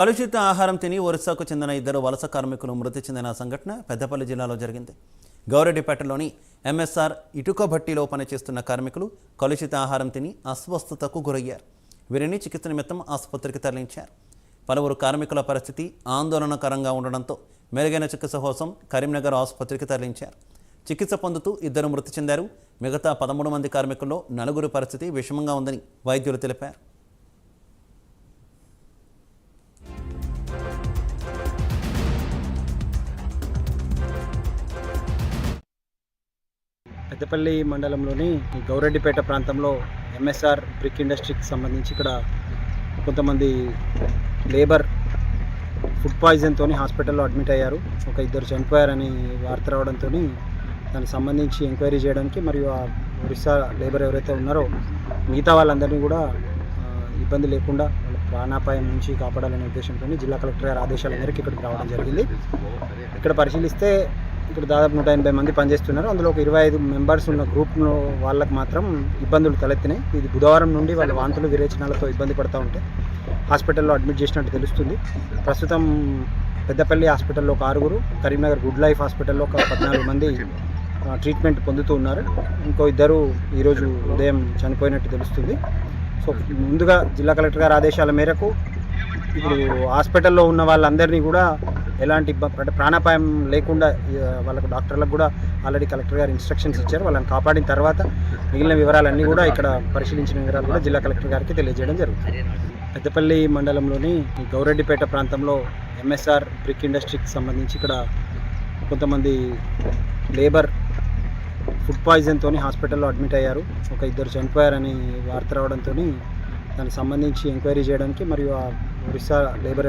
కలుషిత ఆహారం తిని ఒరిస్సాకు చెందిన ఇద్దరు వలస కార్మికులు మృతి చెందిన సంఘటన పెద్దపల్లి జిల్లాలో జరిగింది. గౌరెడ్డిపేటలోని ఎంఎస్ఆర్ ఇటుక భట్టీలో పనిచేస్తున్న కార్మికులు కలుషిత ఆహారం తిని అస్వస్థతకు గురయ్యారు. వీరిని చికిత్స నిమిత్తం ఆసుపత్రికి తరలించారు. పలువురు కార్మికుల పరిస్థితి ఆందోళనకరంగా ఉండడంతో మెరుగైన చికిత్స కోసం కరీంనగర్ ఆసుపత్రికి తరలించారు. చికిత్స పొందుతూ ఇద్దరు మృతి చెందారు. మిగతా 13 మంది కార్మికుల్లో 4 పరిస్థితి విషమంగా ఉందని వైద్యులు తెలిపారు. పెద్దపల్లి మండలంలోని గౌరెడ్డిపేట ప్రాంతంలో ఎంఎస్ఆర్ బ్రిక్ ఇండస్ట్రీకి సంబంధించి ఇక్కడ కొంతమంది లేబర్ ఫుడ్ పాయిజన్తో హాస్పిటల్లో అడ్మిట్ అయ్యారు. ఒక ఇద్దరు చనిపోయారని వార్త రావడంతో దానికి సంబంధించి ఎంక్వైరీ చేయడానికి మరియు ఆ ఒరిస్సా లేబర్ ఎవరైతే ఉన్నారో మిగతా వాళ్ళందరినీ కూడా ఇబ్బంది లేకుండా వాళ్ళ ప్రాణాపాయం నుంచి కాపాడాలనే ఉద్దేశంతో జిల్లా కలెక్టర్ గారి ఆదేశాల మేరకు ఇక్కడికి రావడం జరిగింది. ఇక్కడ పరిశీలిస్తే ఇక్కడ దాదాపు 180 మంది పనిచేస్తున్నారు. అందులో ఒక 25 మెంబర్స్ ఉన్న గ్రూప్లో వాళ్ళకి మాత్రం ఇబ్బందులు తలెత్తినాయి. ఇది బుధవారం నుండి వాళ్ళ వాంతులు విరేచనాలతో ఇబ్బంది పడుతూ ఉంటే హాస్పిటల్లో అడ్మిట్ చేసినట్టు తెలుస్తుంది. ప్రస్తుతం పెద్దపల్లి హాస్పిటల్లో ఒక 6, కరీంనగర్ గుడ్ లైఫ్ హాస్పిటల్లో ఒక 14 మంది ట్రీట్మెంట్ పొందుతూ ఉన్నారు. ఇంకో 2 ఈరోజు ఉదయం చనిపోయినట్టు తెలుస్తుంది. సో ముందుగా జిల్లా కలెక్టర్ గారి ఆదేశాల మేరకు ఇప్పుడు హాస్పిటల్లో ఉన్న వాళ్ళందరినీ కూడా ఎలాంటి ప్రాణాపాయం లేకుండా వాళ్ళకు డాక్టర్లకు కూడా ఆల్రెడీ కలెక్టర్ గారు ఇన్స్ట్రక్షన్స్ ఇచ్చారు. వాళ్ళని కాపాడిన తర్వాత మిగిలిన వివరాలన్నీ కూడా ఇక్కడ పరిశీలించిన వివరాలు కూడా జిల్లా కలెక్టర్ గారికి తెలియజేయడం జరుగుతుంది. పెద్దపల్లి మండలంలోని గౌరెడ్డిపేట ప్రాంతంలో ఎంఎస్ఆర్ బ్రిక్ ఇండస్ట్రీకి సంబంధించి ఇక్కడ కొంతమంది లేబర్ ఫుడ్ పాయిజన్తో హాస్పిటల్లో అడ్మిట్ అయ్యారు. ఒక ఇద్దరు చనిపోయారని వార్త రావడంతో దానికి సంబంధించి ఎంక్వైరీ చేయడానికి మరియు ఆ ఒరిస్సా లేబర్